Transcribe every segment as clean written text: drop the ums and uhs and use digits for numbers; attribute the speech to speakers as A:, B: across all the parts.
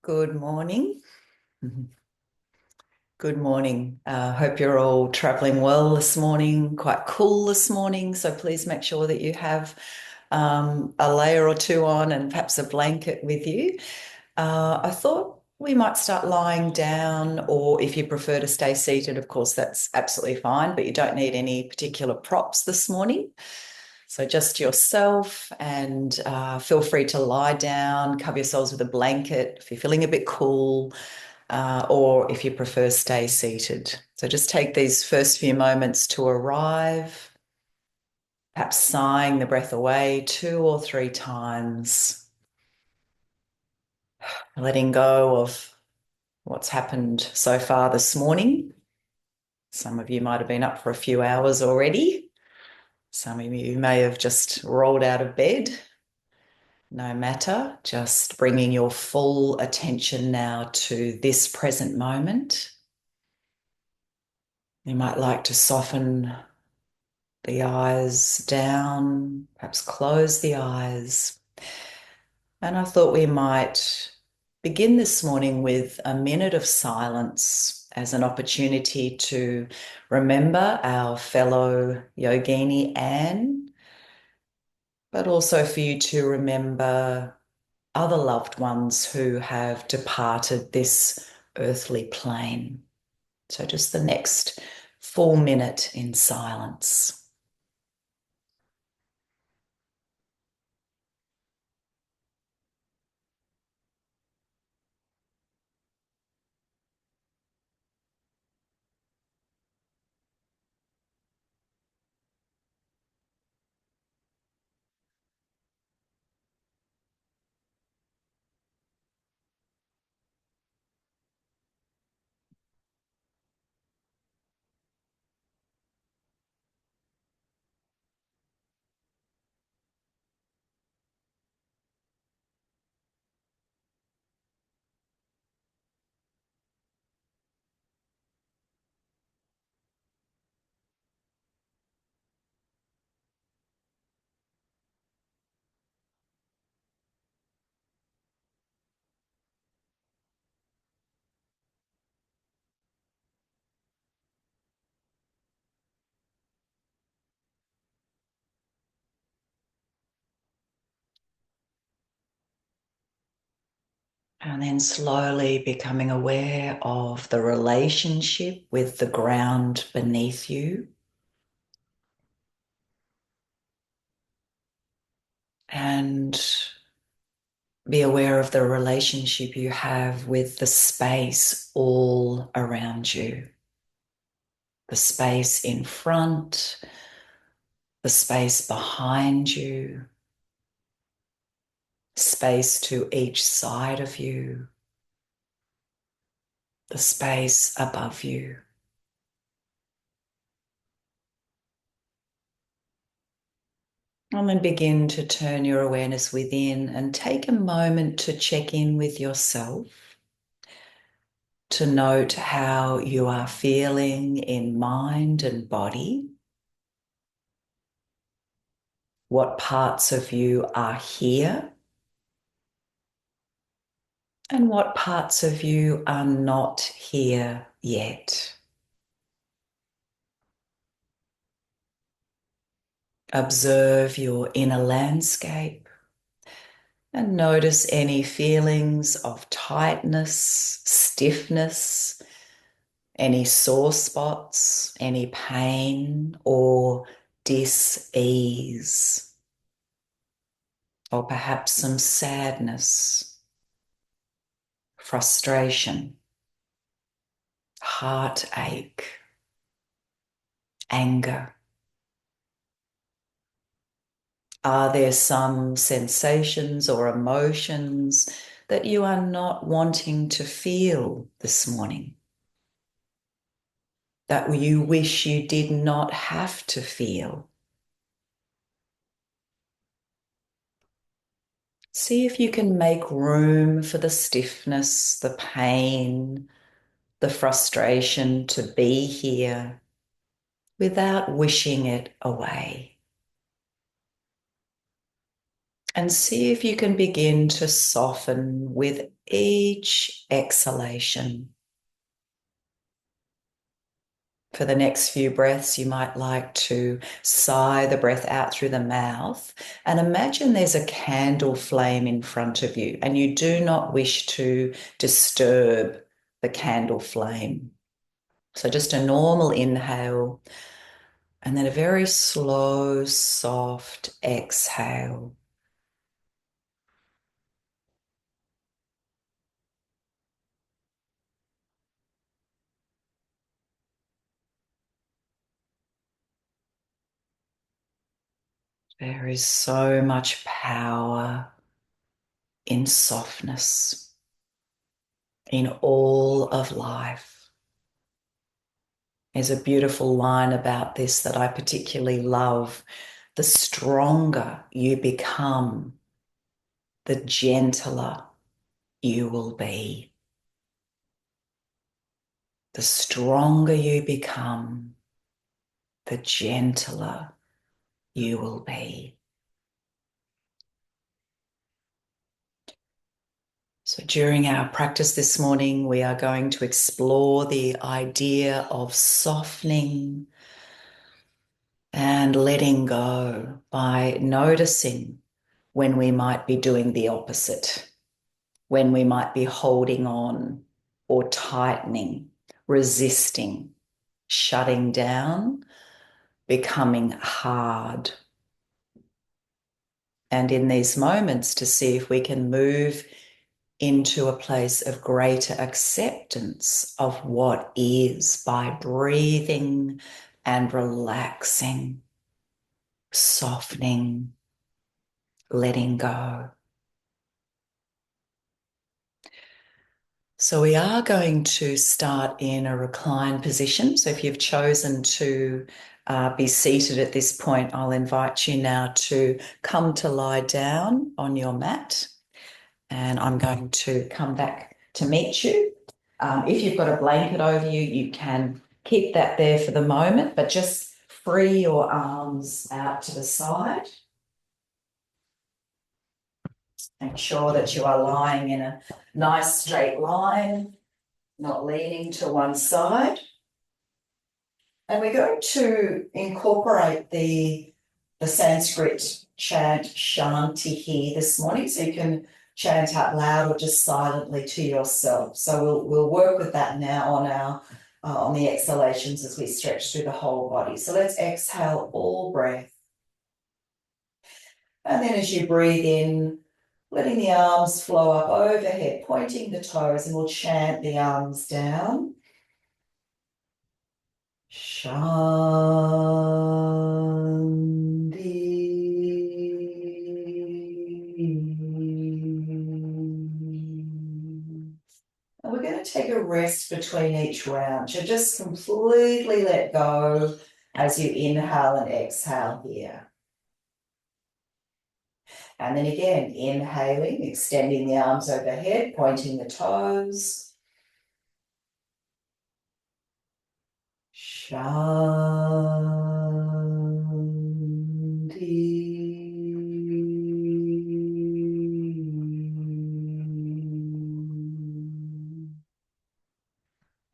A: Good morning. Good morning. Hope you're all traveling well this morning. Quite cool this morning, so please make sure that you have a layer or two on and perhaps a blanket with you. I thought we might start lying down, or if you prefer to stay seated, of course, that's absolutely fine, but you don't need any particular props this morning. So just yourself and feel free to lie down, cover yourselves with a blanket if you're feeling a bit cool, or if you prefer, stay seated. So just take these first few moments to arrive, perhaps sighing the breath away 2 or 3 times, letting go of what's happened so far this morning. Some of you might have been up for a few hours already. Some of you may have just rolled out of bed. No matter, just bringing your full attention now to this present moment. You might like to soften the eyes down, perhaps close the eyes. And I thought we might begin this morning with a minute of silence as an opportunity to remember our fellow yogini, Anne, but also for you to remember other loved ones who have departed this earthly plane. So just the next full minute in silence. And then slowly becoming aware of the relationship with the ground beneath you. And be aware of the relationship you have with the space all around you. The space in front, the space behind you, space to each side of you, the space above you. And then begin to turn your awareness within and take a moment to check in with yourself, to note how you are feeling in mind and body, what parts of you are here, and what parts of you are not here yet. Observe your inner landscape and notice any feelings of tightness, stiffness, any sore spots, any pain or dis-ease, or perhaps some sadness, frustration, heartache, anger. Are there some sensations or emotions that you are not wanting to feel this morning, that you wish you did not have to feel? See if you can make room for the stiffness, the pain, the frustration to be here without wishing it away. And see if you can begin to soften with each exhalation. For the next few breaths, you might like to sigh the breath out through the mouth and imagine there's a candle flame in front of you and you do not wish to disturb the candle flame. So just a normal inhale and then a very slow, soft exhale. There is so much power in softness, in all of life. There's a beautiful line about this that I particularly love. The stronger you become, the gentler you will be. The stronger you become, the gentler you will be. So during our practice this morning, we are going to explore the idea of softening and letting go by noticing when we might be doing the opposite, when we might be holding on or tightening, resisting, shutting down, becoming hard. And in these moments, to see if we can move into a place of greater acceptance of what is by breathing and relaxing, softening, letting go. So we are going to start in a reclined position. So if you've chosen to be seated at this point, I'll invite you now to come to lie down on your mat. And I'm going to come back to meet you. If you've got a blanket over you, you can keep that there for the moment, but just free your arms out to the side. Make sure that you are lying in a nice straight line, not leaning to one side. And we're going to incorporate the Sanskrit chant Shanti here this morning, so you can chant out loud or just silently to yourself. So we'll work with that now on our on the exhalations as we stretch through the whole body. So let's exhale all breath. And then as you breathe in, letting the arms flow up overhead, pointing the toes, and we'll chant the arms down. And we're going to take a rest between each round. So just completely let go as you inhale and exhale here. And then again, inhaling, extending the arms overhead, pointing the toes. Shanti.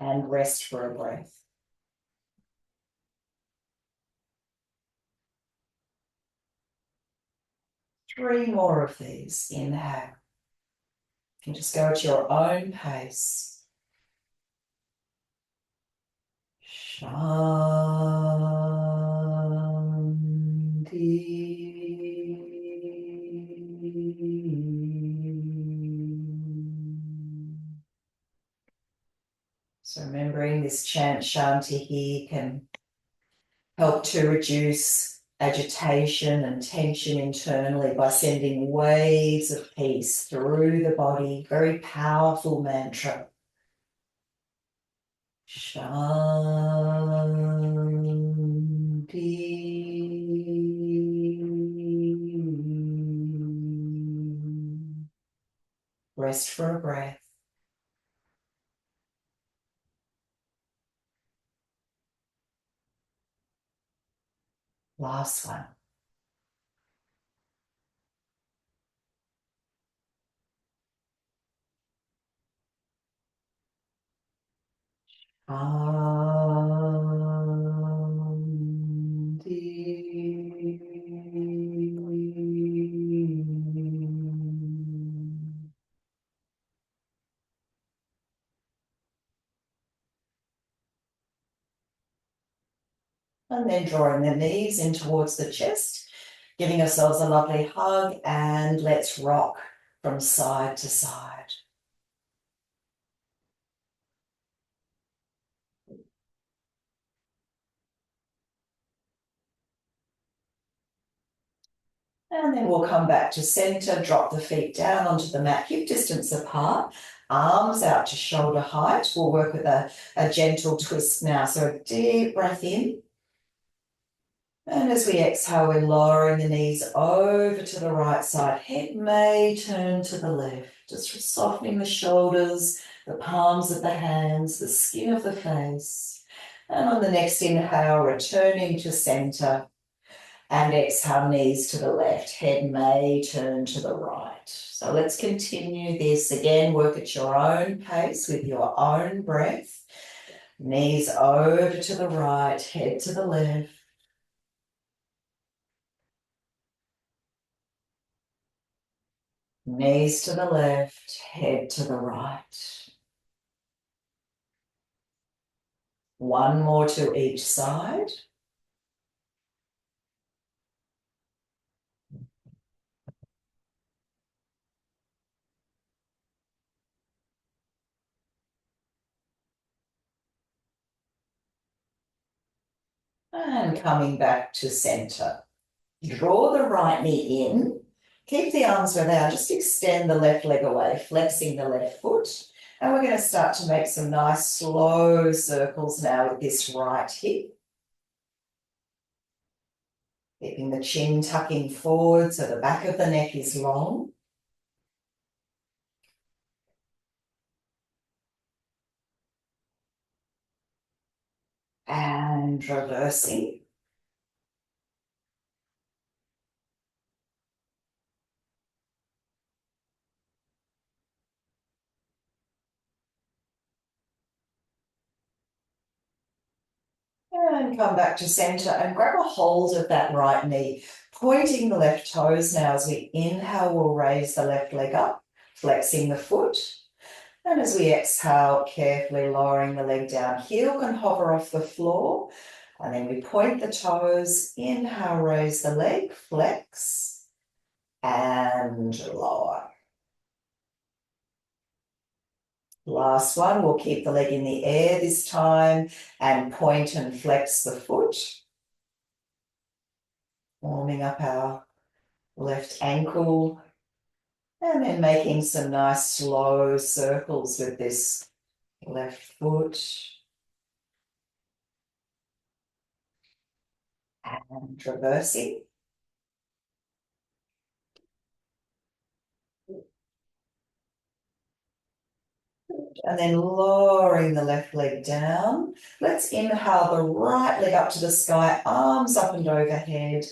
A: And rest for a breath. Three more of these. Inhale. You can just go at your own pace. Shanti. So remembering this chant Shanti here can help to reduce agitation and tension internally by sending waves of peace through the body. Very powerful mantra. Shanti. Rest for a breath. Last one. And then drawing the knees in towards the chest, giving ourselves a lovely hug, and let's rock from side to side. And then we'll come back to center, drop the feet down onto the mat, hip distance apart, arms out to shoulder height. We'll work with a gentle twist now. So a deep breath in. And as we exhale, we're lowering the knees over to the right side. Head may turn to the left, just softening the shoulders, the palms of the hands, the skin of the face. And on the next inhale, returning to center. And exhale, knees to the left, head may turn to the right. So let's continue this again. Work at your own pace with your own breath. Knees over to the right, head to the left. Knees to the left, head to the right. One more to each side. And coming back to center. Draw the right knee in. Keep the arms where they are. Just extend the left leg away, flexing the left foot. And we're going to start to make some nice slow circles now with this right hip. Keeping the chin tucking forward so the back of the neck is long. And reversing. And come back to center and grab a hold of that right knee, pointing the left toes now. As we inhale, we'll raise the left leg up, flexing the foot. And as we exhale, carefully lowering the leg down. Heel can hover off the floor. And then we point the toes, inhale, raise the leg, flex, and lower. Last one, we'll keep the leg in the air this time and point and flex the foot. Warming up our left ankle. And then making some nice slow circles with this left foot. And reversing. And then lowering the left leg down. Let's inhale the right leg up to the sky, arms up and overhead.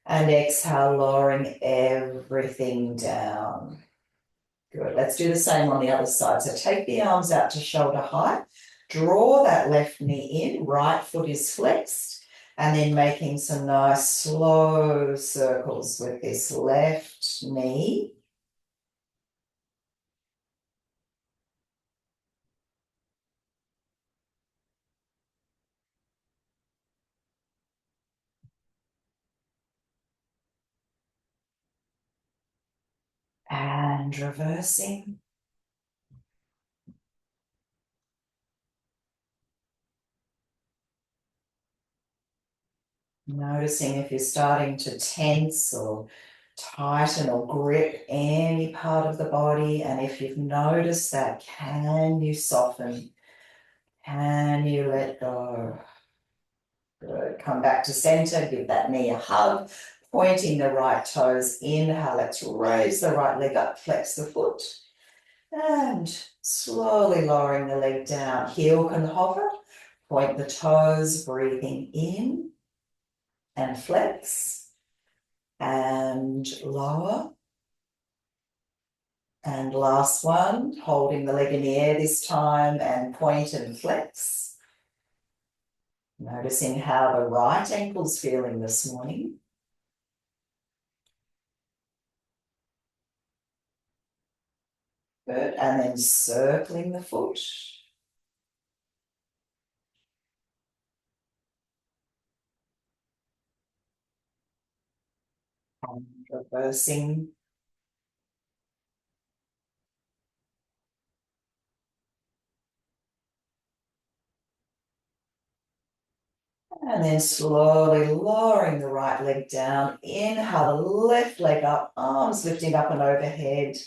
A: And exhale, lowering everything down. Good. Let's do the same on the other side. So take the arms out to shoulder height. Draw that left knee in. Right foot is flexed. And then making some nice slow circles with this left knee. And reversing. Noticing if you're starting to tense or tighten or grip any part of the body. And if you've noticed that, can you soften? Can you let go? Good. Come back to center, give that knee a hug, pointing the right toes. Inhale, let's raise the right leg up, flex the foot. And slowly lowering the leg down. Heel can hover, point the toes, breathing in and flex and lower. And last one, holding the leg in the air this time and point and flex. Noticing how the right ankle's feeling this morning. Good, and then circling the foot. And reversing. And then slowly lowering the right leg down. Inhale the left leg up, arms lifting up and overhead.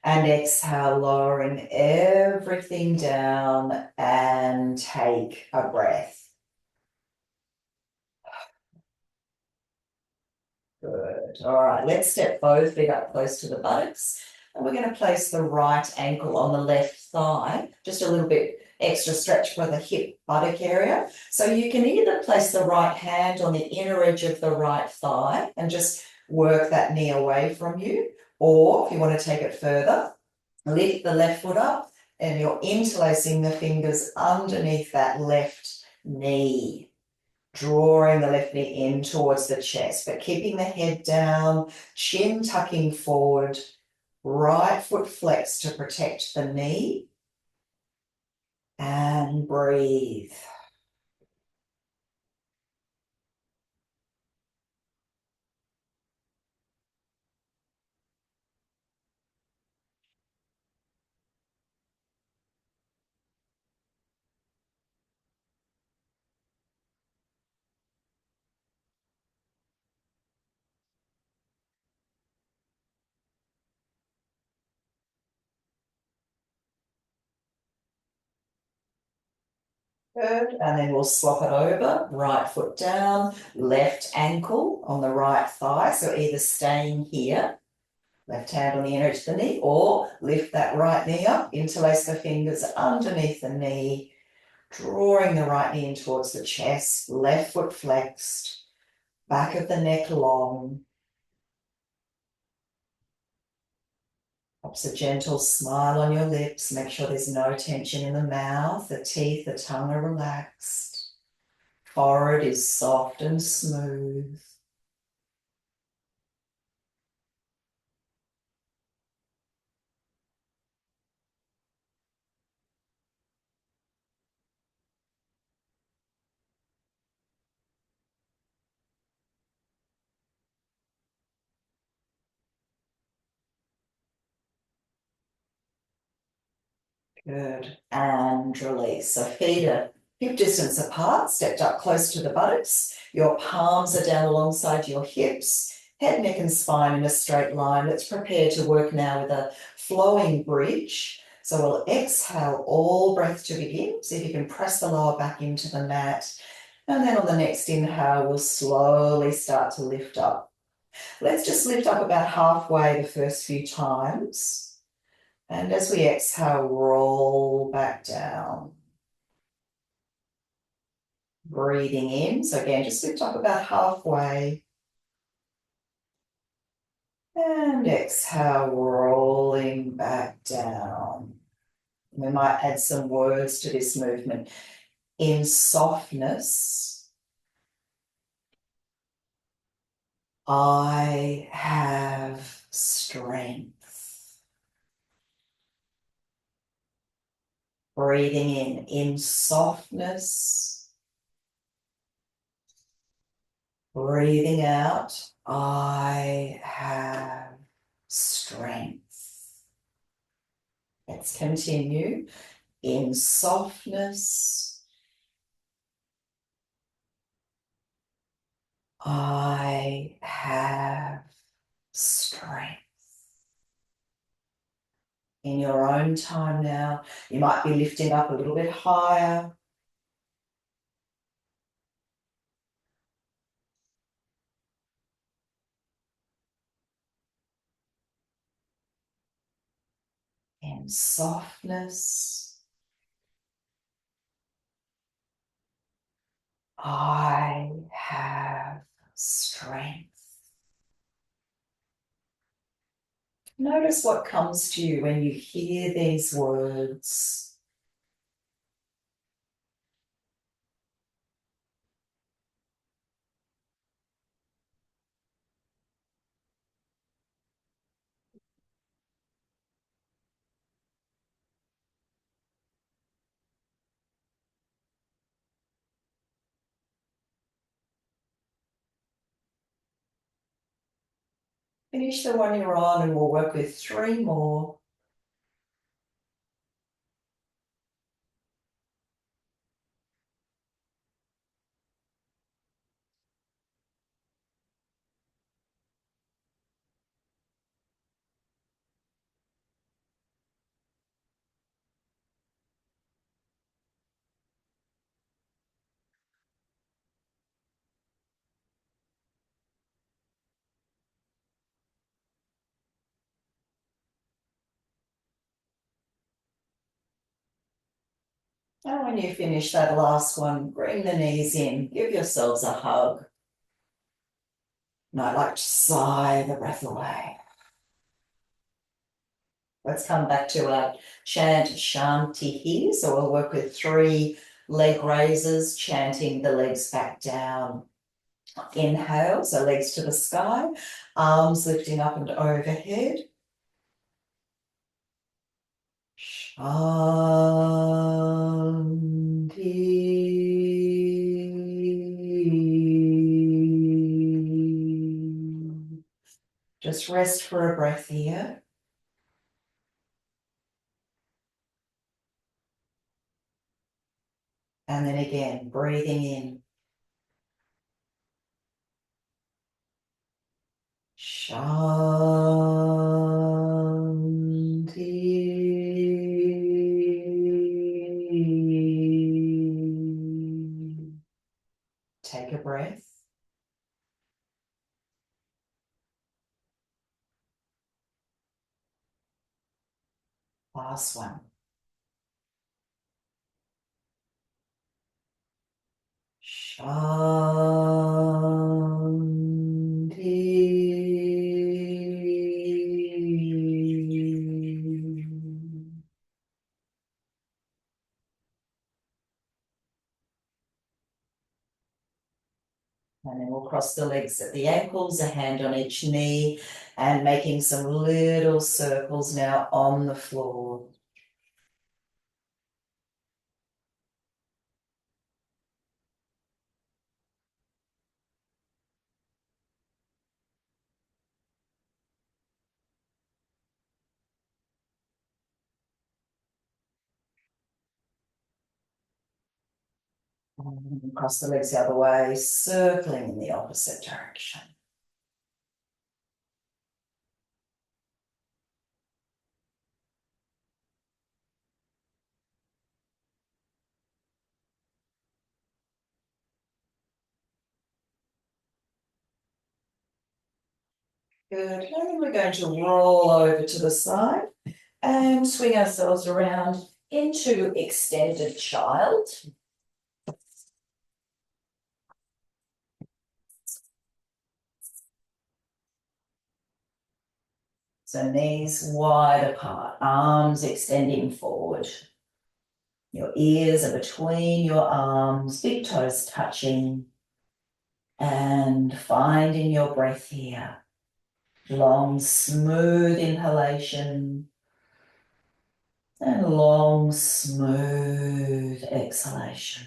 A: And exhale, lowering everything down and take a breath. Good. All right, let's step both feet up close to the buttocks. And we're going to place the right ankle on the left thigh, just a little bit extra stretch for the hip buttock area. So you can either place the right hand on the inner edge of the right thigh and just work that knee away from you. Or if you want to take it further, lift the left foot up and you're interlacing the fingers underneath that left knee, drawing the left knee in towards the chest, but keeping the head down, chin tucking forward, right foot flexed to protect the knee, and breathe. Good, and then we'll swap it over, right foot down, left ankle on the right thigh, so either staying here, left hand on the inner edge of the knee, or lift that right knee up, interlace the fingers underneath the knee, drawing the right knee in towards the chest, left foot flexed, back of the neck long. Perhaps a gentle smile on your lips. Make sure there's no tension in the mouth, the teeth, the tongue are relaxed. Forehead is soft and smooth. Good. And release. So feet are hip distance apart, stepped up close to the buttocks. Your palms are down alongside your hips. Head, neck and spine in a straight line. Let's prepare to work now with a flowing bridge. So we'll exhale all breath to begin. See if you can press the lower back into the mat. And then on the next inhale, we'll slowly start to lift up. Let's just lift up about halfway the first few times. And as we exhale, roll back down. Breathing in. So again, just lift up about halfway. And exhale, rolling back down. We might add some words to this movement. In softness, I have strength. Breathing in softness. Breathing out, I have strength. Let's continue. In softness, I have strength. In your own time now, you might be lifting up a little bit higher. In softness, I have strength. Notice what comes to you when you hear these words. Finish the one you're on and we'll work with 3 more. And when you finish that last one, bring the knees in, give yourselves a hug. Might like to sigh the breath away. Let's come back to our chant Shanti here. So we'll work with 3 leg raises, chanting the legs back down. Inhale, so legs to the sky, arms lifting up and overhead. Shanti. Just rest for a breath here. And then again, breathing in. Shanti. Take a breath. Last one. Shanti. And then we'll cross the legs at the ankles, a hand on each knee, and making some little circles now on the floor. And cross the legs the other way, circling in the opposite direction. Good. And then we're going to roll over to the side and swing ourselves around into extended child. So knees wide apart, arms extending forward. Your ears are between your arms, big toes touching. And finding your breath here. Long, smooth inhalation and long, smooth exhalation.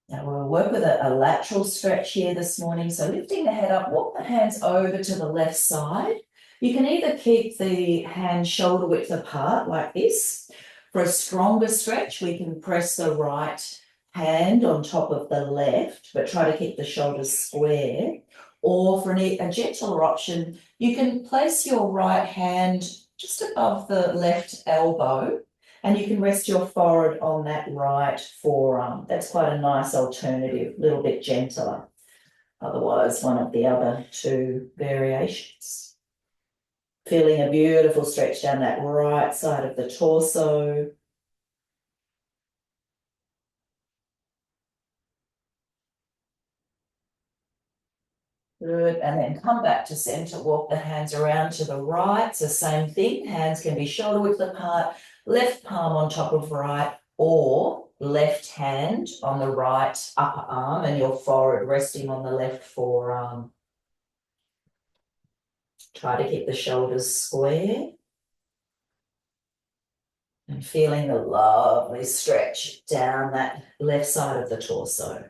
A: Now we'll work with a lateral stretch here this morning. So lifting the head up, walk the hands over to the left side. You can either keep the hands shoulder width apart like this. For a stronger stretch, we can press the right hand on top of the left, but try to keep the shoulders square. Or for a gentler option, you can place your right hand just above the left elbow, and you can rest your forehead on that right forearm. That's quite a nice alternative, a little bit gentler. Otherwise, one of the other 2 variations. Feeling a beautiful stretch down that right side of the torso. Good, and then come back to center, walk the hands around to the right. So same thing, hands can be shoulder width apart, left palm on top of right, or left hand on the right upper arm and your forehead resting on the left forearm. Try to keep the shoulders square. And feeling the lovely stretch down that left side of the torso.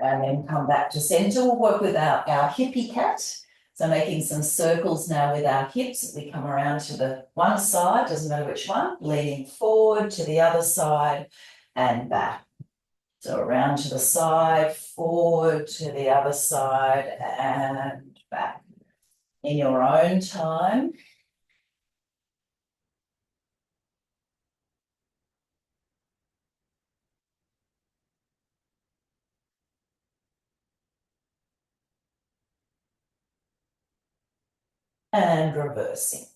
A: And then come back to center. We'll work with our hippie cat. So making some circles now with our hips. We come around to the one side, doesn't matter which one, leaning forward to the other side and back. So around to the side, forward to the other side and back. In your own time. And reversing.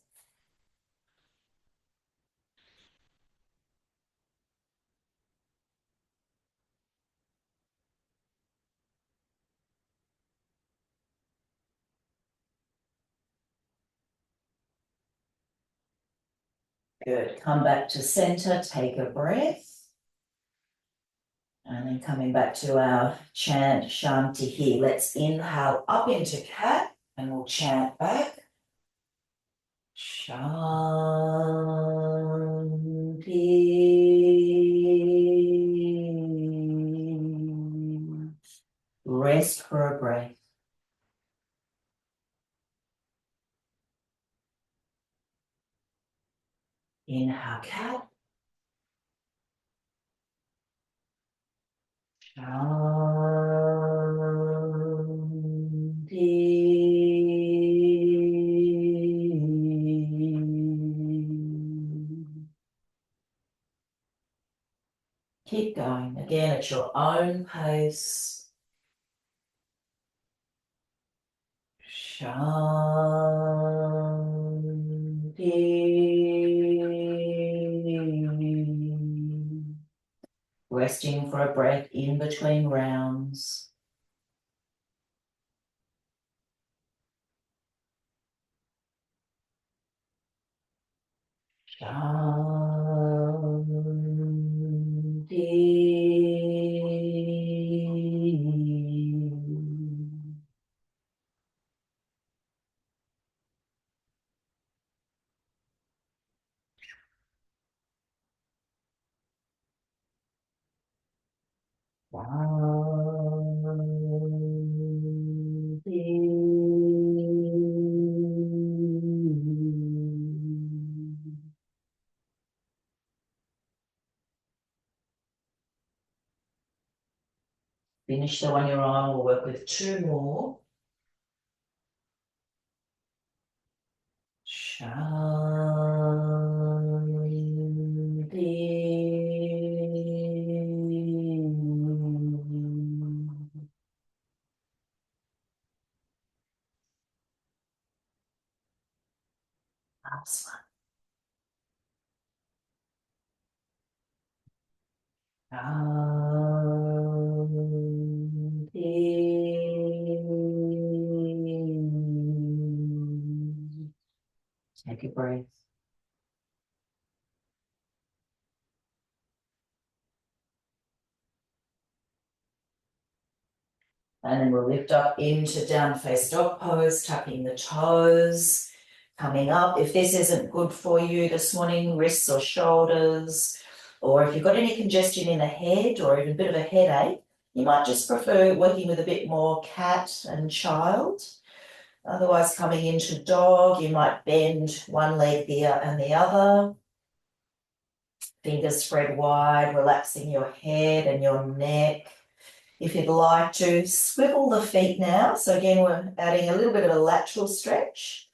A: Good. Come back to center, take a breath. And then coming back to our chant Shanti here. Let's inhale up into cat and we'll chant back. Shanti. Rest for a breath. Inhale cat. Keep going. Again, at your own pace. Shanti. Resting for a breath in between rounds. Shanti. Finish the one you're on. We'll work with two more. Shanti. Last one. Shanti. Take a breath. And then we'll lift up into down face dog pose, tucking the toes, coming up. If this isn't good for you this morning, wrists or shoulders, or if you've got any congestion in the head or even a bit of a headache, you might just prefer working with a bit more cat and child. Otherwise, coming into dog, you might bend one leg and the other. Fingers spread wide, relaxing your head and your neck. If you'd like to, swivel the feet now. So again, we're adding a little bit of a lateral stretch.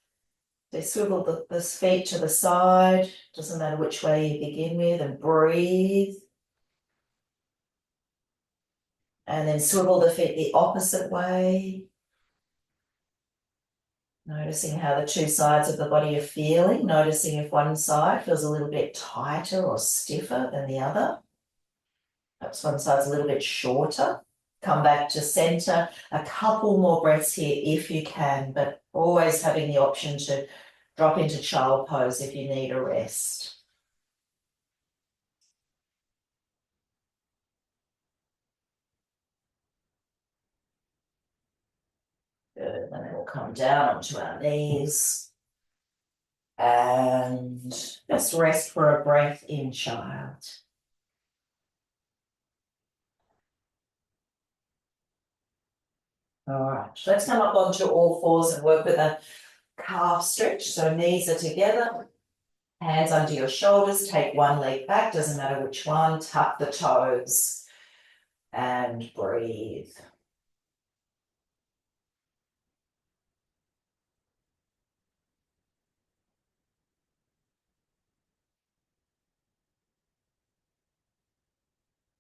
A: So swivel the feet to the side, doesn't matter which way you begin with, and breathe. And then swivel the feet the opposite way. Noticing how the two sides of the body are feeling, noticing if one side feels a little bit tighter or stiffer than the other. Perhaps one side's a little bit shorter. Come back to center. A couple more breaths here if you can, but always having the option to drop into child pose if you need a rest. Good, and then we'll come down onto our knees. And just rest for a breath in child. All right, let's come up onto all fours and work with a calf stretch. So knees are together, hands under your shoulders, take one leg back, doesn't matter which one, tuck the toes and breathe.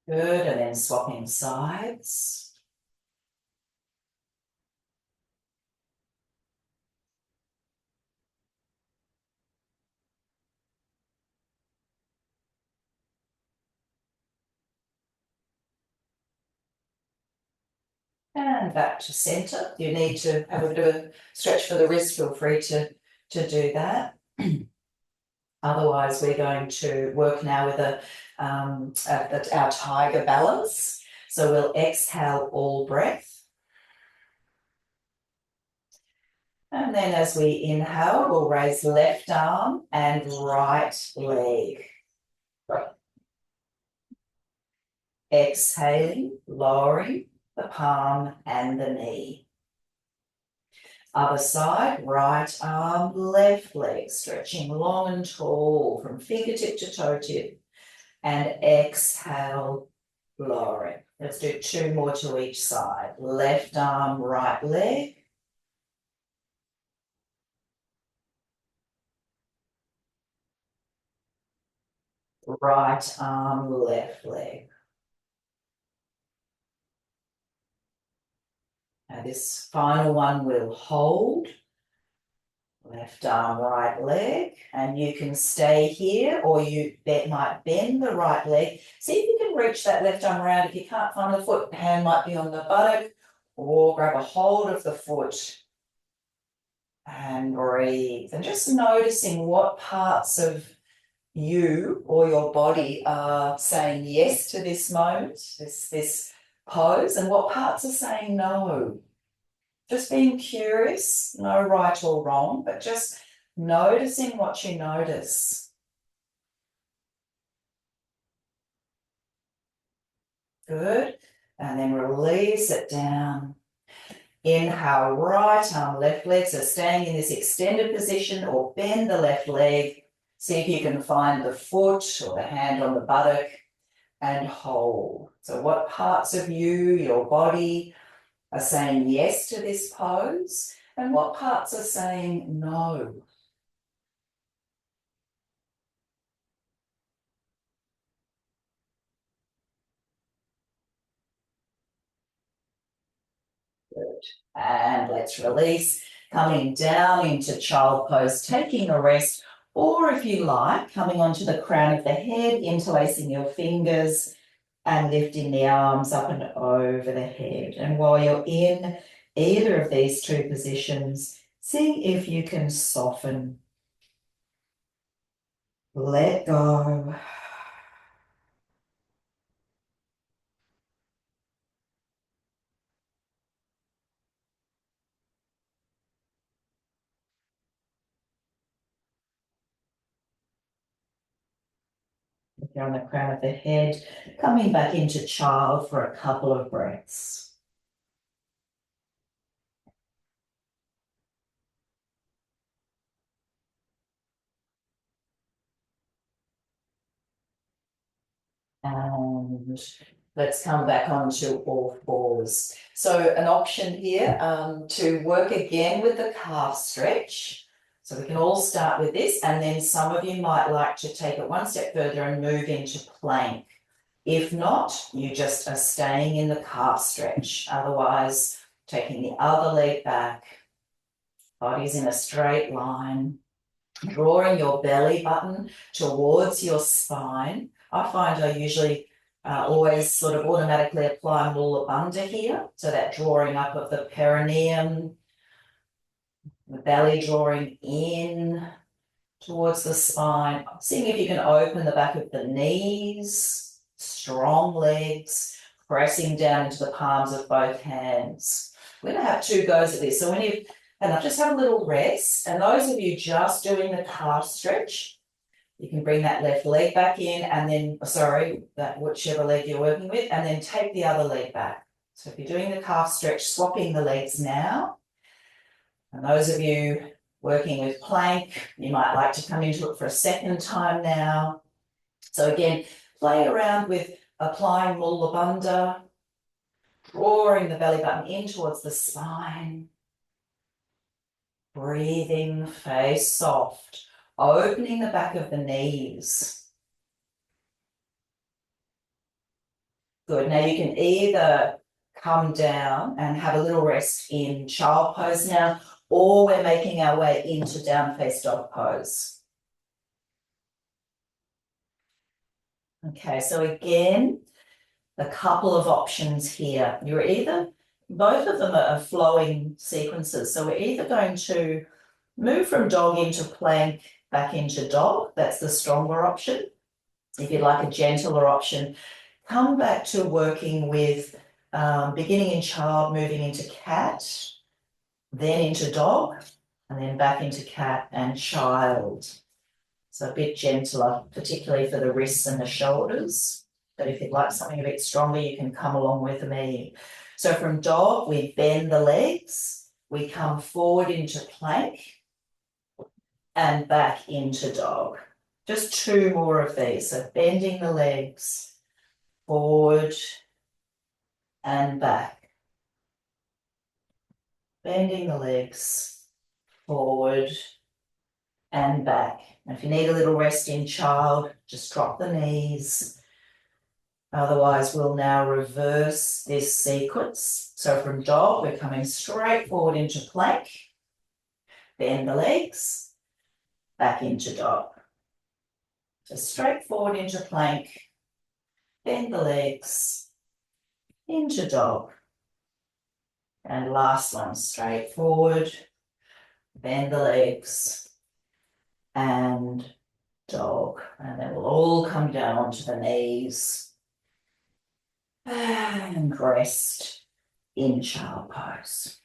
A: Good, and then swapping sides. And back to center. You need to have a bit of a stretch for the wrist, feel free to do that. Otherwise, we're going to work now with our tiger balance. So we'll exhale all breath. And then as we inhale, we'll raise left arm and right leg. Exhaling, lowering the palm and the knee. Other side, right arm, left leg, stretching long and tall from fingertip to toe tip. And exhale, lowering. Let's do two more to each side. Left arm, right leg. Right arm, left leg. Now this final one will hold. Left arm, right leg, and you can stay here or you might bend the right leg. See if you can reach that left arm around. If you can't find the foot, hand might be on the buttock, or grab a hold of the foot and breathe. And just noticing what parts of you or your body are saying yes to this moment, this pose, and what parts are saying no. Just being curious, no right or wrong, but just noticing what you notice. Good. And then release it down. Inhale, right arm, left leg. So staying in this extended position or bend the left leg. See if you can find the foot or the hand on the buttock and hold. So what parts of you, your body, are saying yes to this pose, and what parts are saying no? Good. And let's release, coming down into child pose, taking a rest, or if you like, coming onto the crown of the head, interlacing your fingers and lifting the arms up and over the head. And while you're in either of these two positions, see if you can soften. Let go. If you're on the crown of the head, coming back into child for a couple of breaths. And let's come back onto all fours. So an option here to work again with the calf stretch. So we can all start with this, and then some of you might like to take it one step further and move into plank. If not, you just are staying in the calf stretch. Otherwise, taking the other leg back, Body's in a straight line. Drawing your belly button towards your spine. I find I usually always sort of automatically apply Mula Bandha here. So that drawing up of the perineum, the belly drawing in towards the spine. Seeing if you can open the back of the knees, strong legs, pressing down into the palms of both hands. We're going to have 2 goes at this. So when you, and I'll just have a little rest. And those of you just doing the calf stretch, you can bring that left leg back in and then, sorry, that whichever leg you're working with, and then take the other leg back. So if you're doing the calf stretch, swapping the legs now. And those of you working with plank, you might like to come into it for a second time now. So again, play around with applying Mula Bandha, drawing the belly button in towards the spine. Breathing, face soft, opening the back of the knees. Good. Now you can either come down and have a little rest in child pose now, or we're making our way into down face dog pose. Okay, so again, a couple of options here. You're either, both of them are flowing sequences. So we're either going to move from dog into plank, back into dog. That's the stronger option. If you'd like a gentler option, come back to working with beginning in child, moving into cat, then into dog, and then back into cat and child. So a bit gentler, particularly for the wrists and the shoulders. But if you'd like something a bit stronger, you can come along with me. So from dog, we bend the legs, we come forward into plank and back into dog. Just 2 more of these. So bending the legs, forward and back. Bending the legs, forward and back. And if you need a little rest in child, just drop the knees. Otherwise, we'll now reverse this sequence. So from dog, we're coming straight forward into plank, bend the legs, back into dog. So straight forward into plank, bend the legs, into dog. And last one, straight forward, bend the legs, and dog. And then we'll all come down onto the knees. And rest in child pose.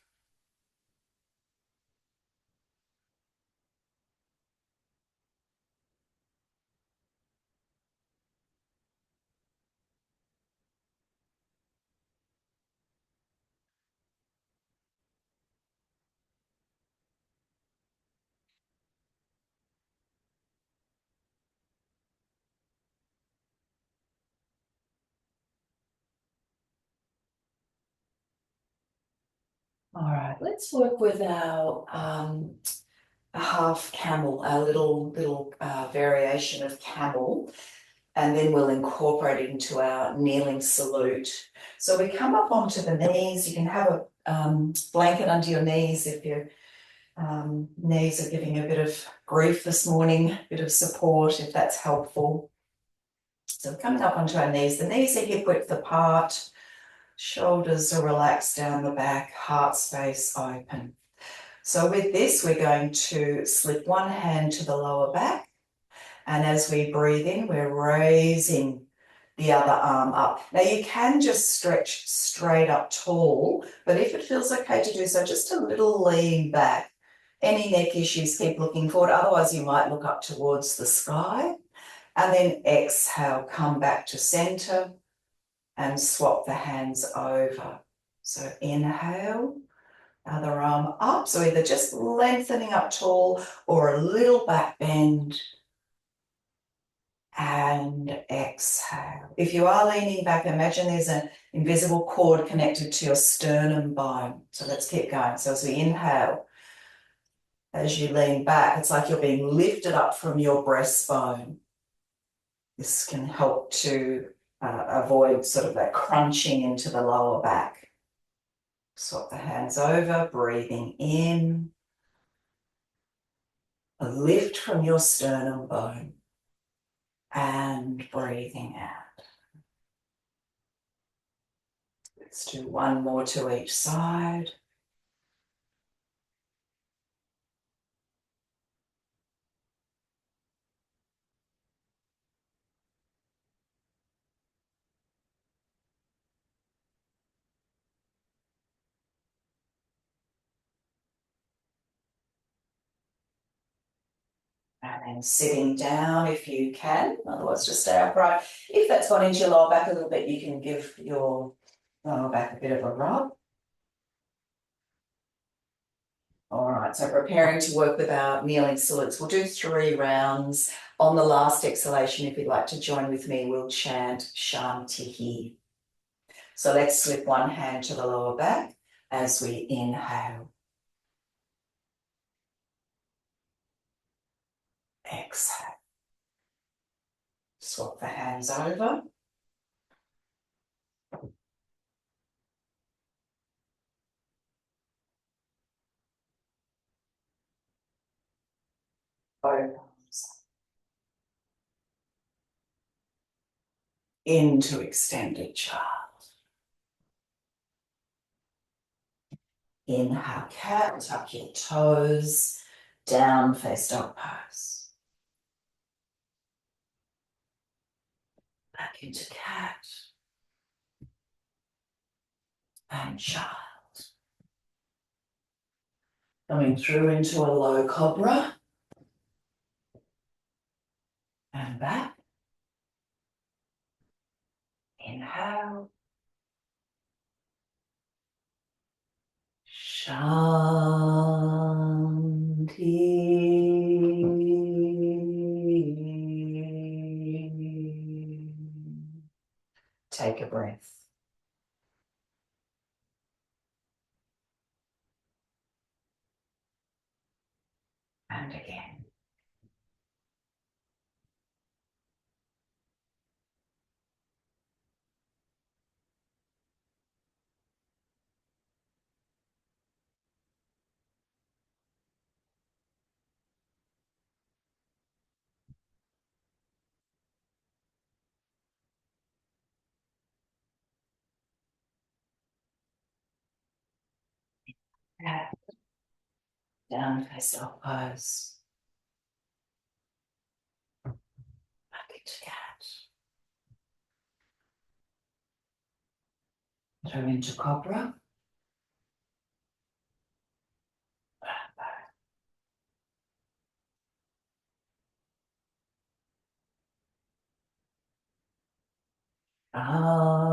A: All right, let's work with our half camel, our little variation of camel, and then we'll incorporate it into our kneeling salute. So we come up onto the knees. You can have a blanket under your knees if your knees are giving a bit of grief this morning, a bit of support if that's helpful. So coming up onto our knees, the knees are hip width apart. Shoulders are relaxed down the back, heart space open. So with this, we're going to slip one hand to the lower back. And as we breathe in, we're raising the other arm up. Now you can just stretch straight up tall, but if it feels okay to do so, just a little lean back. Any neck issues, keep looking forward. Otherwise, you might look up towards the sky. And then exhale, come back to center. And swap the hands over. So inhale, other arm up. So either just lengthening up tall or a little back bend. And exhale. If you are leaning back, imagine there's an invisible cord connected to your sternum bone. So let's keep going. So as we inhale, as you lean back, it's like you're being lifted up from your breastbone. This can help to avoid sort of that crunching into the lower back. Swap the hands over, breathing in A lift from your sternum bone and breathing out. Let's do one more to each side. And then sitting down if you can, otherwise just stay upright. If that's gone into your lower back a little bit, you can give your lower back a bit of a rub. All right, so preparing to work with our kneeling salutes. We'll do 3 rounds. On the last exhalation, if you'd like to join with me, we'll chant Shantihi. So let's slip one hand to the lower back as we inhale. Exhale. Swap the hands over. Both arms into extended child. Inhale, cat, tuck your toes, down face dog pose. Back into cat and child. Coming through into a low cobra and back. Inhale. Shanti. Take a breath. And again. Cat. Down face dog pose. Back into cat. Throw into cobra. And back. Shanti.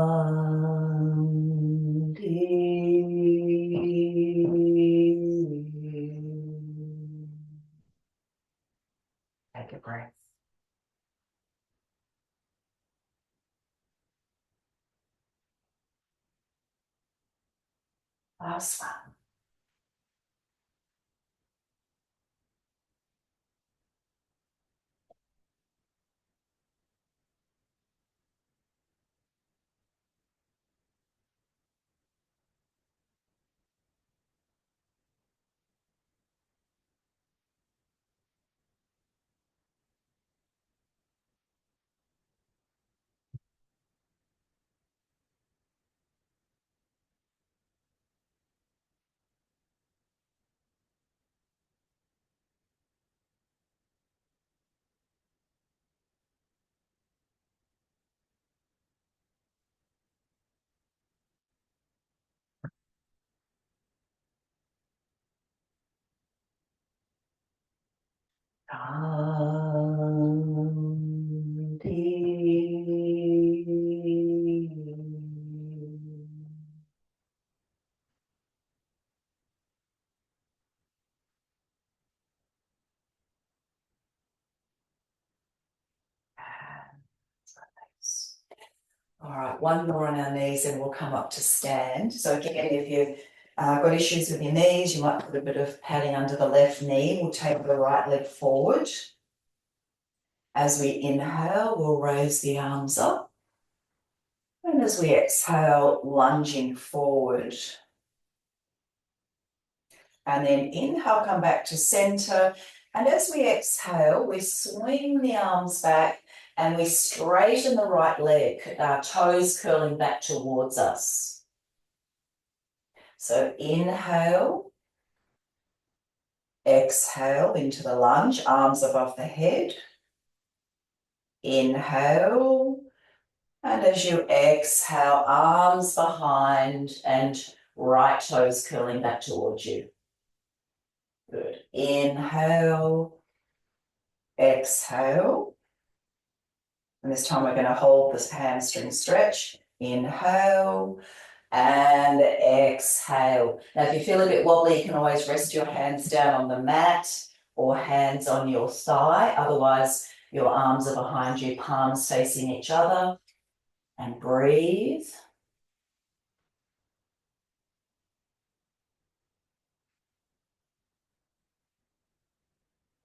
A: Take a breath. Last one. All right, one more on our knees and we'll come up to stand. So again, if you've got issues with your knees, you might put a bit of padding under the left knee. We'll take the right leg forward. As we inhale, we'll raise the arms up. And as we exhale, lunging forward. And then inhale, come back to center. And as we exhale, we swing the arms back and we straighten the right leg, our toes curling back towards us. So inhale, exhale into the lunge, arms above the head. Inhale, and as you exhale, arms behind and right toes curling back towards you. Good. Inhale, exhale. And this time we're going to hold this hamstring stretch. Inhale and exhale. Now, if you feel a bit wobbly, you can always rest your hands down on the mat or hands on your thigh. Otherwise, your arms are behind you, palms facing each other. And breathe.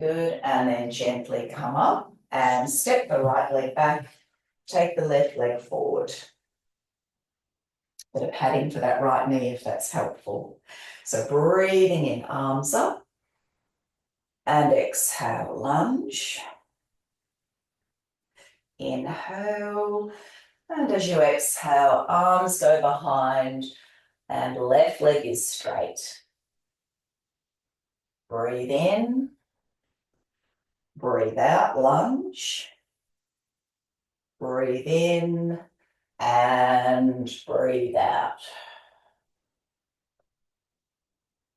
A: Good. And then gently come up and step the right leg back. Take the left leg forward. Bit of padding for that right knee if that's helpful. So breathing in, arms up. And exhale, lunge. Inhale. And as you exhale, arms go behind and left leg is straight. Breathe in. Breathe out, lunge. Breathe in and breathe out.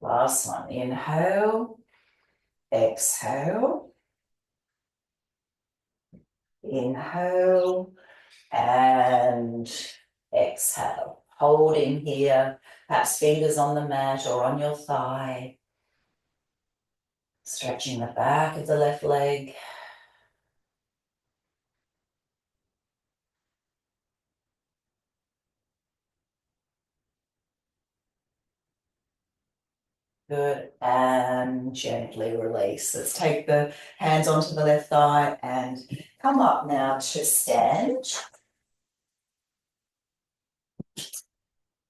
A: Last one, inhale, exhale, inhale, and exhale. Holding here, perhaps fingers on the mat or on your thigh. Stretching the back of the left leg. Good, and gently release. Let's take the hands onto the left thigh and come up now to stand.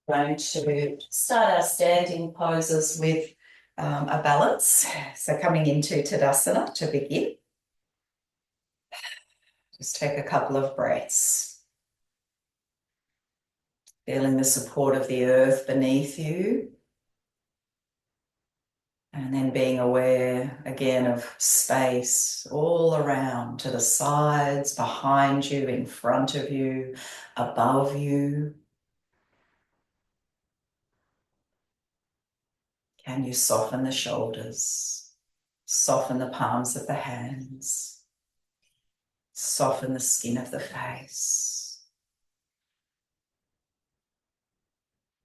A: Going to start our standing poses with a balance. So coming into Tadasana to begin. Just take a couple of breaths. Feeling the support of the earth beneath you. And then being aware again of space all around, to the sides, behind you, in front of you, above you. Can you soften the shoulders? Soften the palms of the hands. Soften the skin of the face.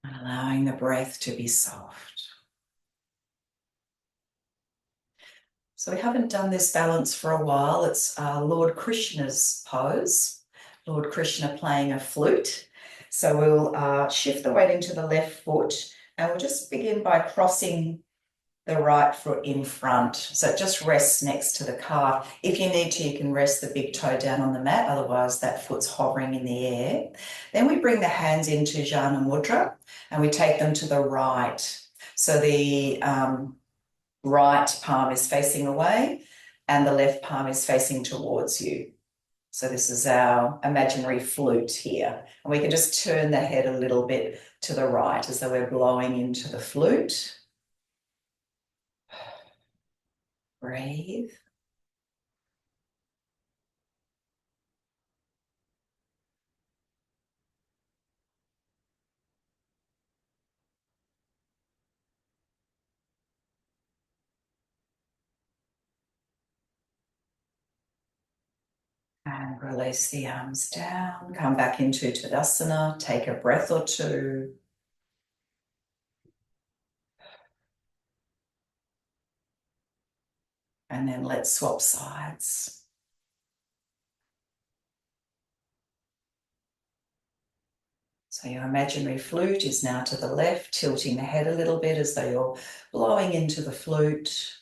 A: And allowing the breath to be soft. So we haven't done this balance for a while. It's Lord Krishna's pose. Lord Krishna playing a flute. So we'll shift the weight into the left foot and we'll just begin by crossing the right foot in front. So it just rests next to the calf. If you need to, you can rest the big toe down on the mat. Otherwise, that foot's hovering in the air. Then we bring the hands into Jana Mudra and we take them to the right. So the right palm is facing away and the left palm is facing towards you. So this is our imaginary flute here. And we can just turn the head a little bit to the right as though we're blowing into the flute. Breathe. And release the arms down. Come back into Tadasana. Take a breath or two. And then let's swap sides. So your imaginary flute is now to the left, tilting the head a little bit as though you're blowing into the flute.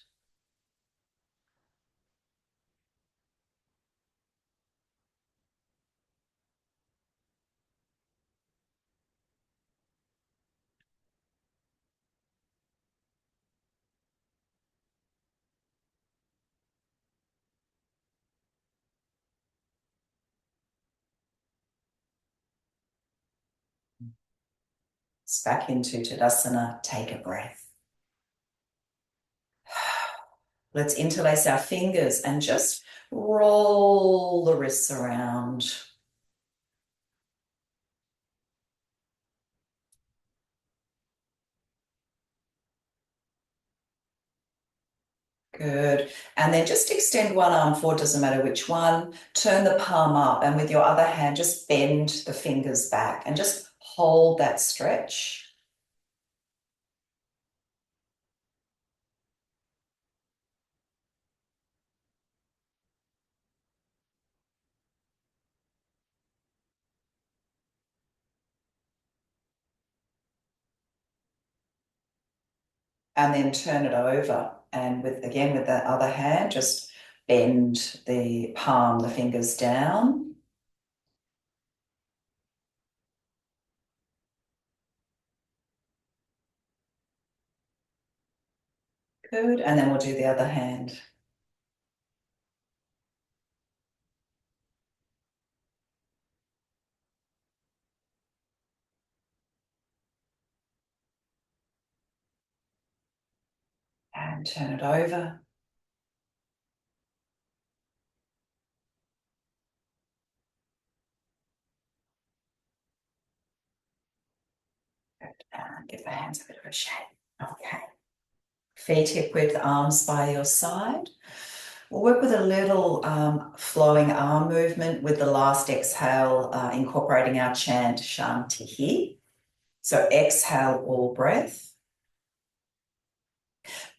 A: back into Tadasana. Take a breath. Let's interlace our fingers and just roll the wrists around. Good. And then just extend one arm forward, doesn't matter which one. Turn the palm up and with your other hand, just bend the fingers back and just hold that stretch. And then turn it over. And with again, with that other hand, just bend the palm, the fingers down. Good. And then we'll do the other hand. And turn it over. Good. And give the hands a bit of a shake. Okay. Feet hip width, arms by your side. We'll work with a little flowing arm movement with the last exhale, incorporating our chant Shantihi. So exhale all breath.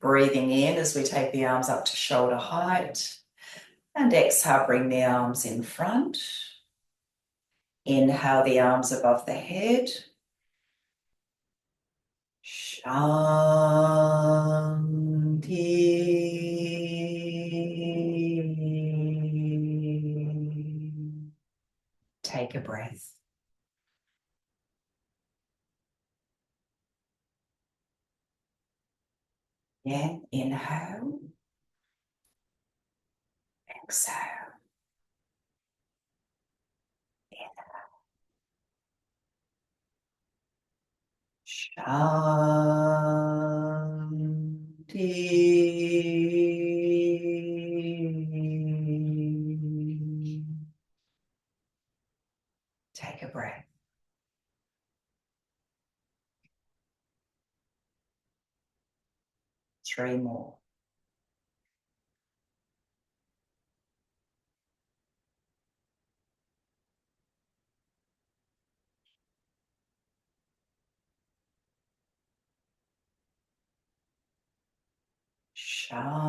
A: Breathing in as we take the arms up to shoulder height. And exhale, bring the arms in front. Inhale the arms above the head. Shanti. Take a breath. Yeah, inhale. Exhale. Shanti. Take a breath. Three more. Shanti.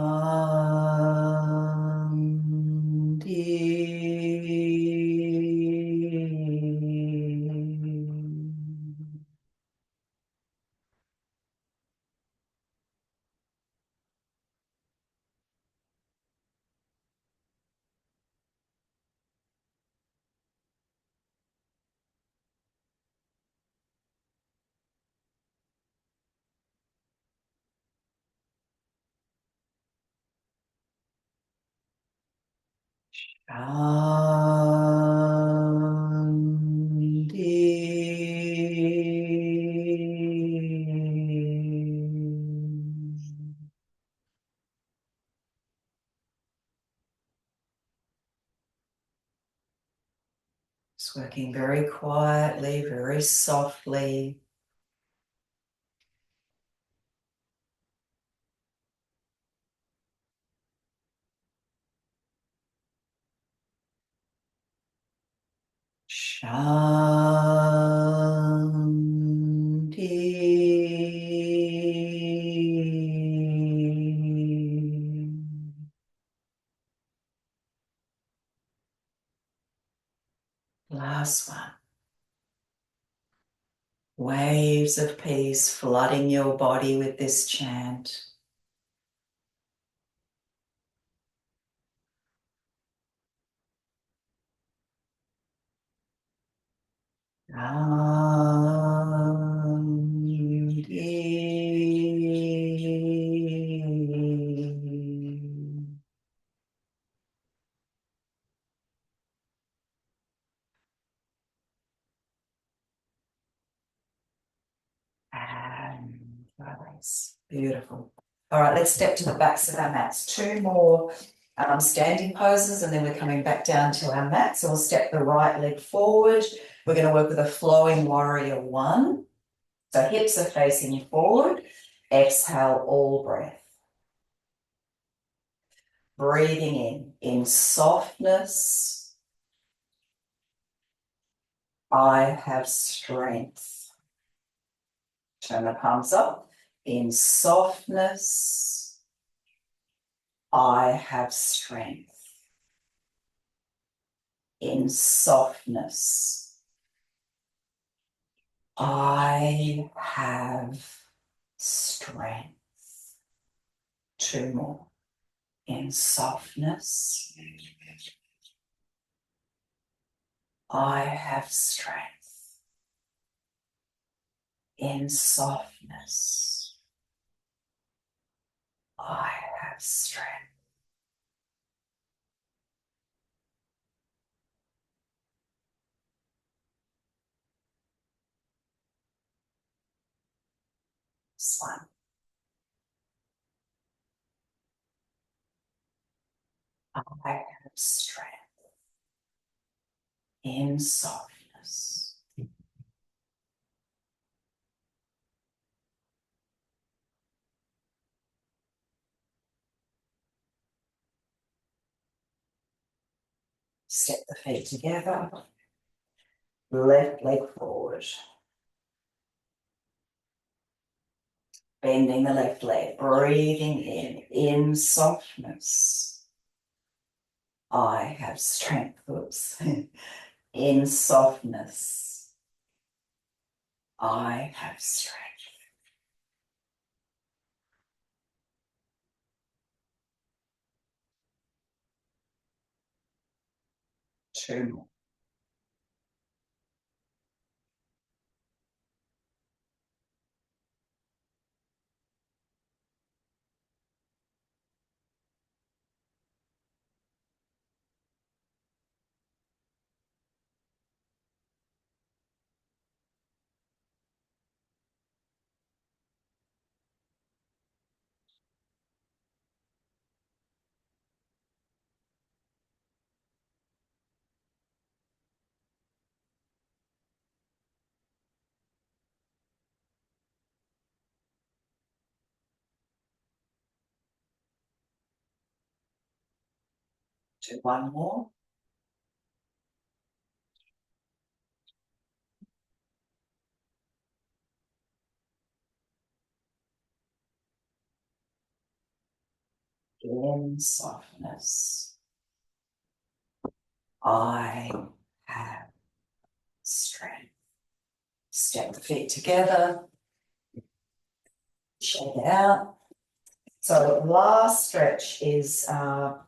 A: Shanti. Just working very quietly, very softly. Shanti. Last one. Waves of peace flooding your body with this chant. Shanti. Yes, beautiful. All right, let's step to the backs of our mats. Two more standing poses, and then we're coming back down to our mat. So we'll step the right leg forward. We're going to work with a flowing warrior one. So hips are facing you forward. Exhale, all breath. Breathing in softness. I have strength. Turn the palms up. In softness, I have strength. In softness, I have strength. Two more. In softness, I have strength. In softness, I have strength. This one. I have strength. In softness. Step the feet together. Left leg forward. Bending the left leg, breathing in softness. I have strength. Oops. In softness, I have strength. Two more. Do one more. In softness, I have strength. Step the feet together. Shake it out. So the last stretch is a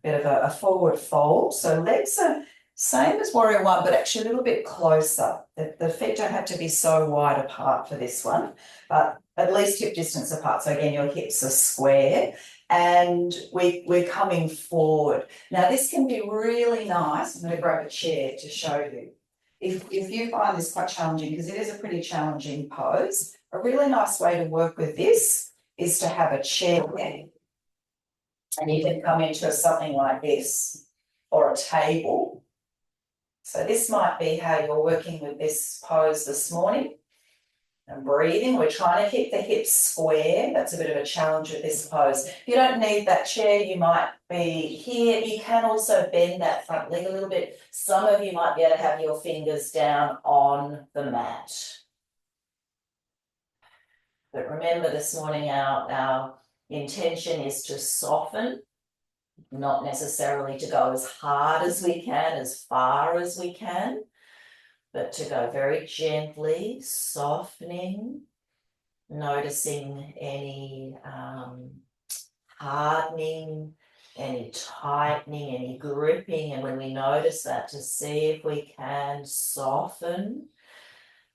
A: bit of a forward fold. So legs are same as warrior one, but actually a little bit closer. The feet don't have to be so wide apart for this one, but at least hip distance apart. So again, your hips are square and we're coming forward. Now this can be really nice. I'm going to grab a chair to show you. If you find this quite challenging, because it is a pretty challenging pose, a really nice way to work with this is to have a chair. And you can come into something like this or a table. So this might be how you're working with this pose this morning. And breathing, we're trying to keep the hips square. That's a bit of a challenge with this pose. You don't need that chair, you might be here. You can also bend that front leg a little bit. Some of you might be able to have your fingers down on the mat. But remember this morning, our intention is to soften, not necessarily to go as hard as we can, as far as we can, but to go very gently, softening, noticing any hardening, any tightening, any gripping. And when we notice that, to see if we can soften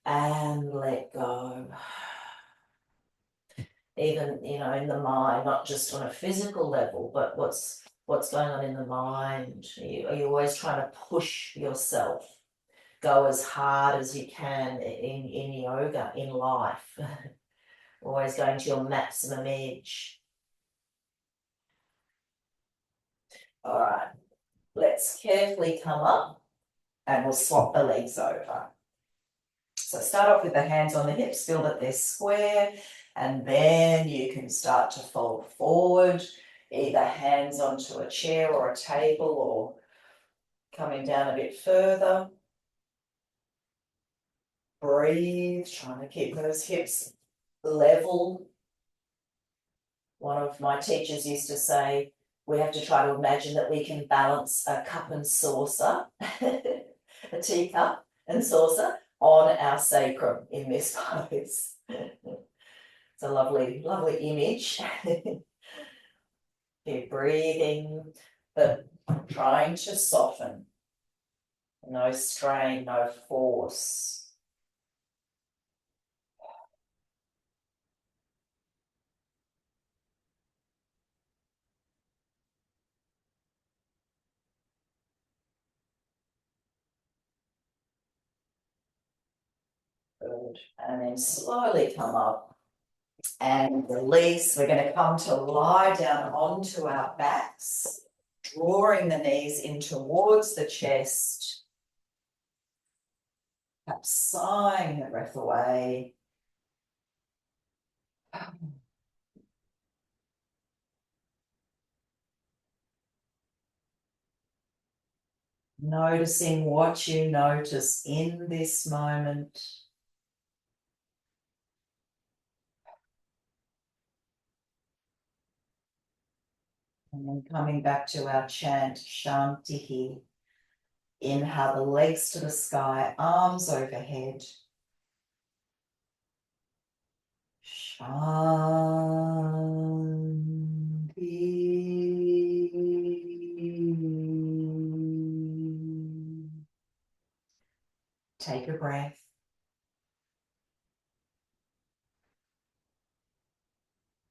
A: and let go. Even, in the mind, not just on a physical level, but what's going on in the mind. Are you always trying to push yourself? Go as hard as you can in yoga, in life.
B: Always going to your maximum edge. All right, let's carefully come up and we'll swap the legs over. So start off with the hands on the hips, feel that they're square, and then you can start to fold forward, either hands onto a chair or a table or coming down a bit further. Breathe, trying to keep those hips level. One of my teachers used to say, we have to try to imagine that we can balance a cup and saucer, a teacup and saucer, on our sacrum in this pose. It's a lovely, lovely image. Keep breathing, but trying to soften. No strain, no force. Good. And then slowly come up and release. We're going to come to lie down onto our backs, drawing the knees in towards the chest, perhaps sighing the breath away. Noticing what you notice in this moment. And then coming back to our chant, Shantihi. Inhale the legs to the sky, arms overhead. Shanti. Take a breath.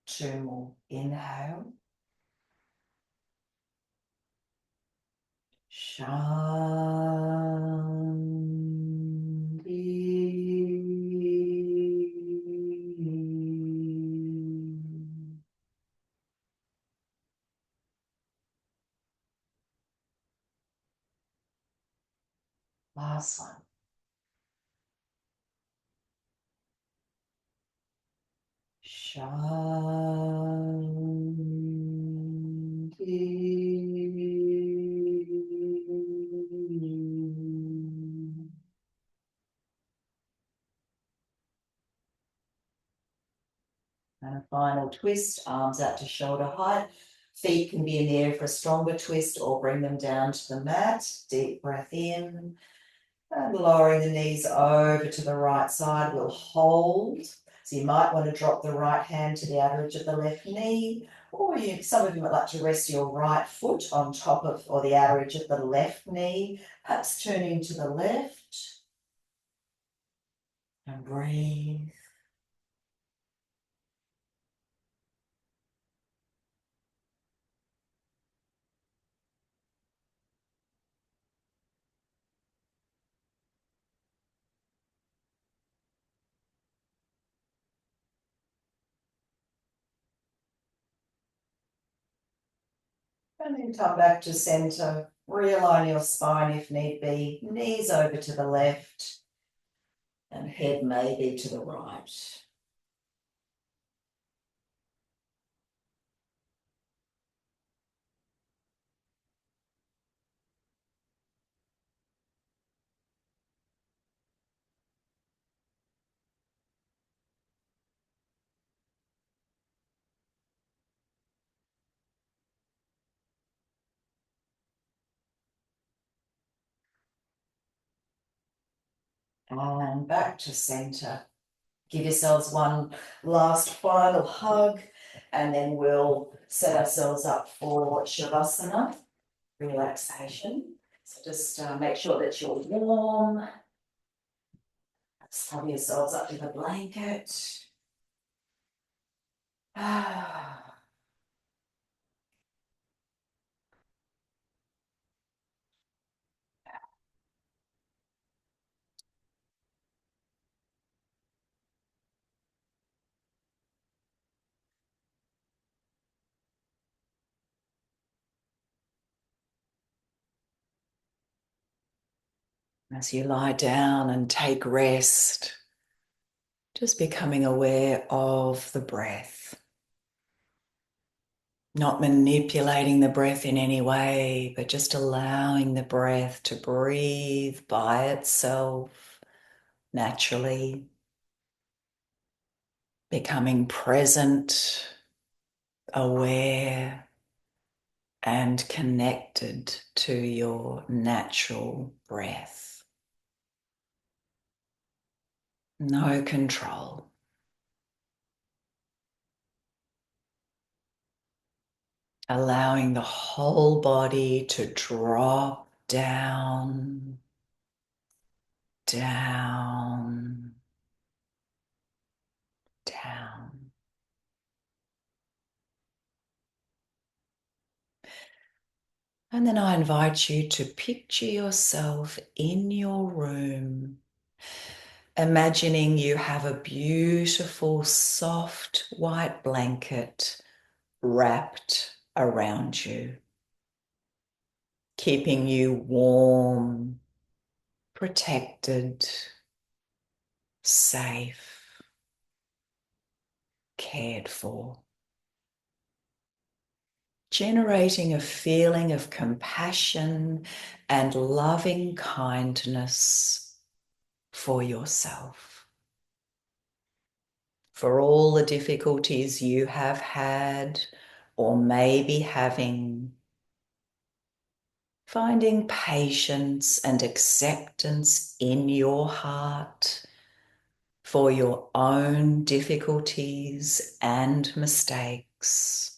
B: Two more. Inhale. Shanti. Last one. Shanti. And a final twist, arms out to shoulder height. Feet can be in the air for a stronger twist or bring them down to the mat. Deep breath in. And lowering the knees over to the right side, we'll hold. So you might want to drop the right hand to the outer edge of the left knee, or some of you might like to rest your right foot on top of or the outer edge of the left knee, perhaps turning to the left. And breathe. And then come back to center. Realign your spine if need be. Knees over to the left and head maybe to the right. And back to center. Give yourselves one last final hug, and then we'll set ourselves up for Shavasana, relaxation. So just make sure that you're warm. Cover yourselves up with a blanket.
A: As you lie down and take rest, just becoming aware of the breath, not manipulating the breath in any way, but just allowing the breath to breathe by itself naturally, becoming present, aware, and connected to your natural breath. No control. Allowing the whole body to drop down, down, down. And then I invite you to picture yourself in your room, imagining you have a beautiful, soft white blanket wrapped around you, keeping you warm, protected, safe, cared for. Generating a feeling of compassion and loving kindness for yourself, for all the difficulties you have had or may be having, finding patience and acceptance in your heart for your own difficulties and mistakes,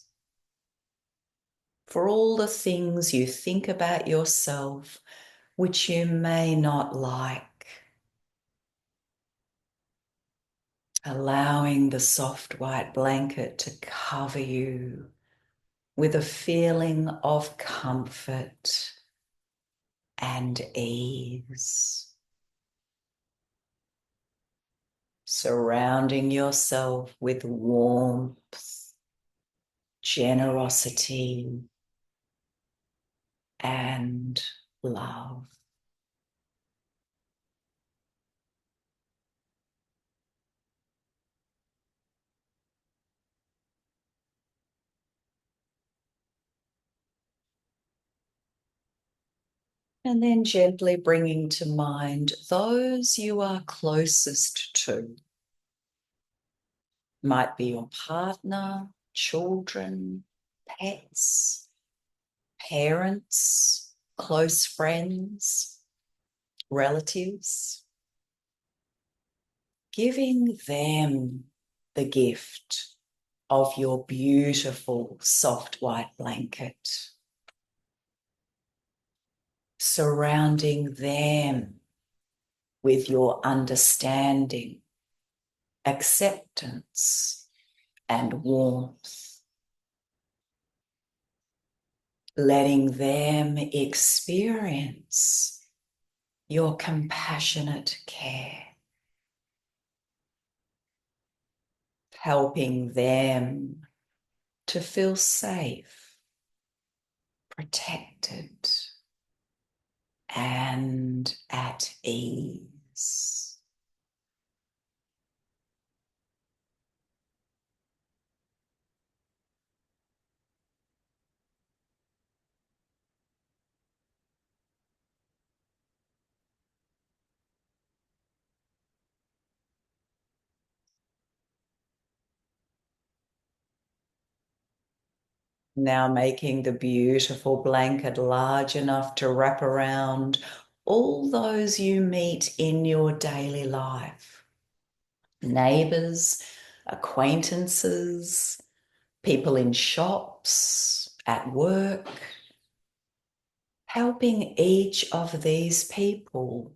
A: for all the things you think about yourself which you may not like. Allowing the soft white blanket to cover you with a feeling of comfort and ease. Surrounding yourself with warmth, generosity, and love. And then gently bringing to mind those you are closest to. Might be your partner, children, pets, parents, close friends, relatives. Giving them the gift of your beautiful soft white blanket. Surrounding them with your understanding, acceptance, and warmth. Letting them experience your compassionate care. Helping them to feel safe, protected, and at ease. Now making the beautiful blanket large enough to wrap around all those you meet in your daily life. Neighbours, acquaintances, people in shops, at work. Helping each of these people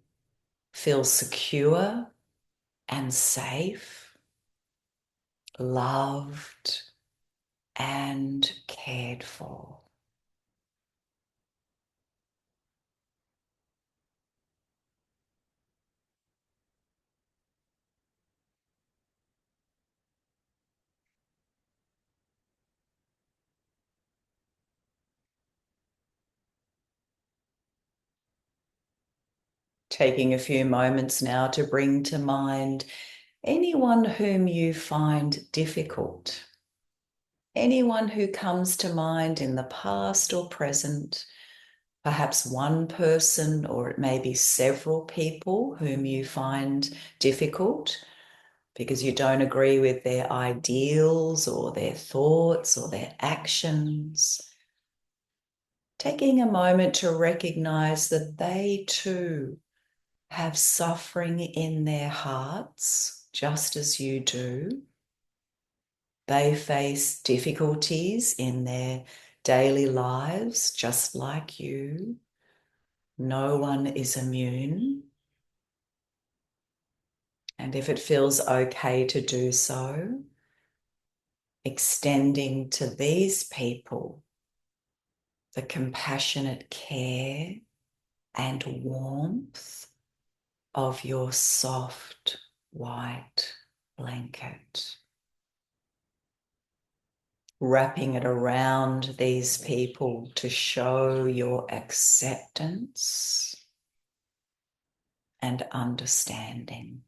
A: feel secure and safe, loved and cared for. taking a few moments now to bring to mind anyone whom you find difficult, anyone who comes to mind in the past or present, perhaps one person, or it may be several people whom you find difficult because you don't agree with their ideals or their thoughts or their actions. Taking a moment to recognize that they too have suffering in their hearts, just as you do. They face difficulties in their daily lives, just like you. No one is immune. And if it feels okay to do so, extending to these people the compassionate care and warmth of your soft white blanket. Wrapping it around these people to show your acceptance and understanding.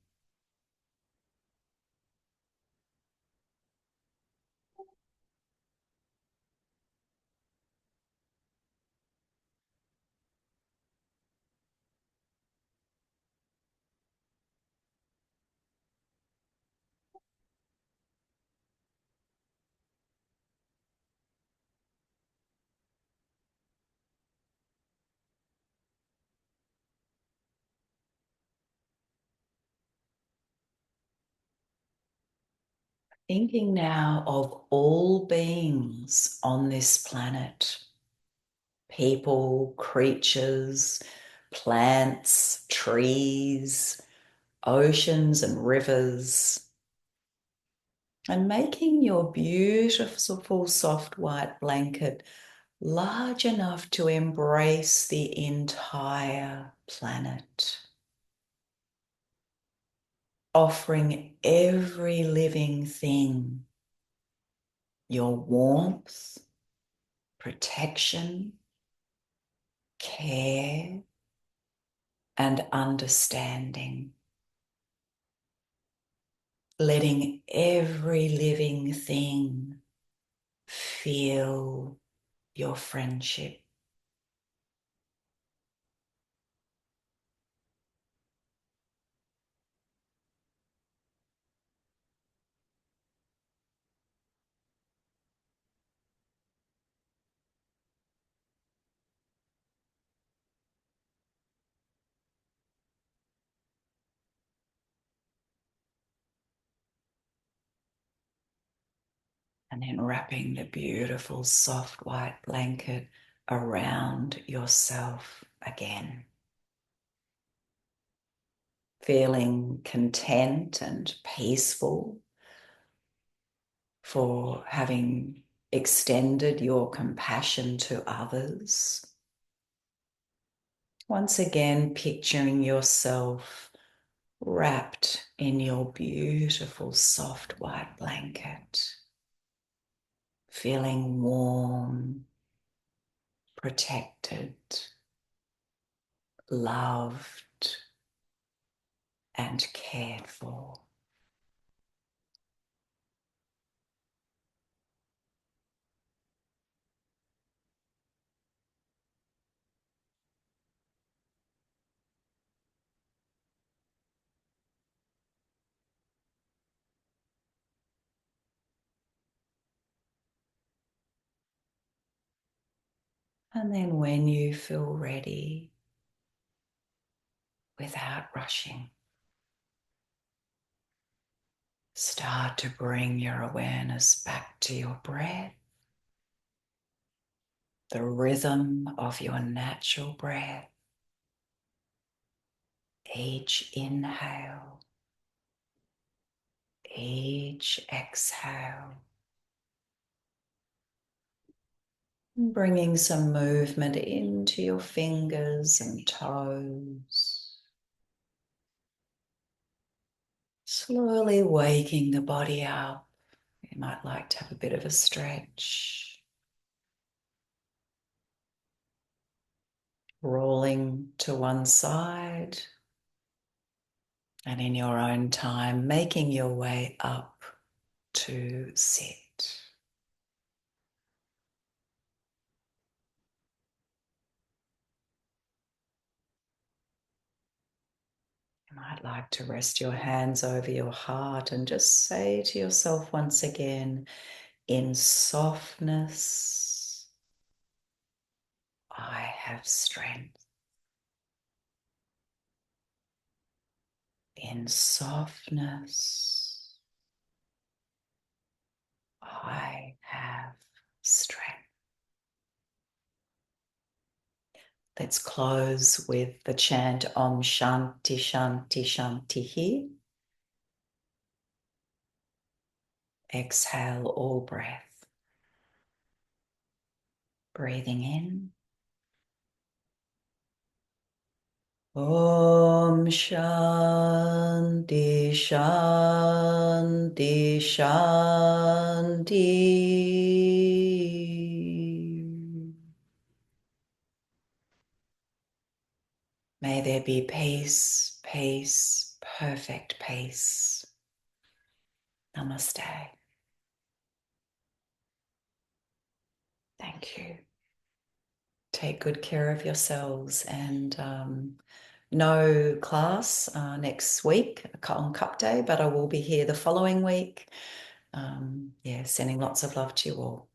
A: Thinking now of all beings on this planet, people, creatures, plants, trees, oceans and rivers, and making your beautiful soft white blanket large enough to embrace the entire planet, offering every living thing your warmth, protection, care, and understanding. Letting every living thing feel your friendship. And then wrapping the beautiful soft white blanket around yourself again. Feeling content and peaceful for having extended your compassion to others. Once again, picturing yourself wrapped in your beautiful soft white blanket, feeling warm, protected, loved, and cared for. And then when you feel ready, without rushing, start to bring your awareness back to your breath, the rhythm of your natural breath. Each inhale, each exhale. Bringing some movement into your fingers and toes. Slowly waking the body up. You might like to have a bit of a stretch. Rolling to one side And in your own time, making your way up to sit. You might like to rest your hands over your heart and just say to yourself once again, in softness, I have strength. In softness, I have strength. Let's close with the chant Om Shanti Shanti Shanti here. Exhale all breath. Breathing in. Om Shanti Shanti Shanti. May there be peace, peace, perfect peace. Namaste. Thank you. Take good care of yourselves, and no class next week on Cup Day, but I will be here the following week. Yeah, sending lots of love to you all.